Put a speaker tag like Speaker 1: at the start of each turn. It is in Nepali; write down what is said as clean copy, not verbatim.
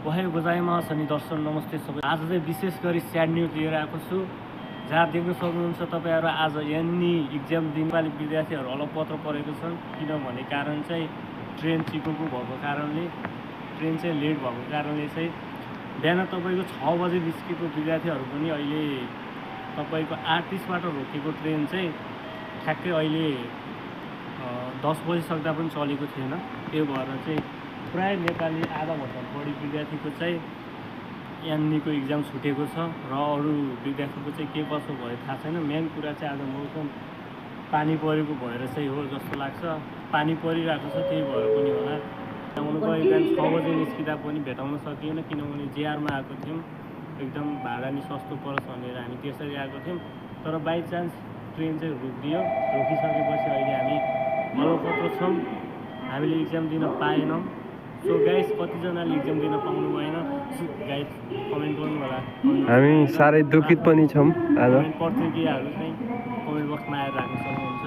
Speaker 1: ओहायो गोजाइमास अनि दर्शन नमस्ते सबै। आज चाहिँ विशेष गरी स्याड न्युज लिएर आएको छु, जहाँ देख्न सक्नुहुन्छ तपाईँहरू आज एनई इक्जाम दिनवाली विद्यार्थीहरू अलपत्र परेको छन्। किनभने कारण चाहिँ ट्रेन चिप्नुको भएको कारणले, ट्रेन चाहिँ लेट भएको कारणले चाहिँ बिहान तपाईँको 6 बजे निस्केको विद्यार्थीहरू पनि अहिले तपाईँको 8:30बाट रोकेको ट्रेन चाहिँ ठ्याक्कै अहिले 10 बजिसक्दा पनि चलेको थिएन। त्यो भएर चाहिँ प्राय नेपाली आधाभन्दा बढी विद्यार्थीको चाहिँ एनईको इक्जाम छुटेको छ र अरू विद्यार्थीको चाहिँ के कसो भयो थाहा छैन। मेन कुरा चाहिँ आज मौसम पानी परेको भएर चाहिँ हो जस्तो लाग्छ। पानी परिरहेको छ, त्यही भएर पनि होला। आउनु गयो बिहान 6 बजे निस्किँदा पनि भेटाउन सकिएन, किनभने जेआरमा आएको थियौँ, एकदम भाडा नि सस्तो परोस् भनेर हामी त्यसरी आएको थियौँ। तर बाई चान्स ट्रेन चाहिँ रोकिदियो। रोकिसकेपछि अहिले हामी अलपत्र छौँ, हामीले इक्जाम दिन पाएनौँ। सो गाइस, कतिजनाले इक्जाम दिन पाउनु भएन गाइस कमेन्ट गर्नु होला।
Speaker 2: हामी साह्रै दुखित पनि छौँ आज।
Speaker 1: कमेन्ट प्रतिक्रियाहरू चाहिँ कमेन्ट बक्समा आएर राख्न सक्नुहुन्छ।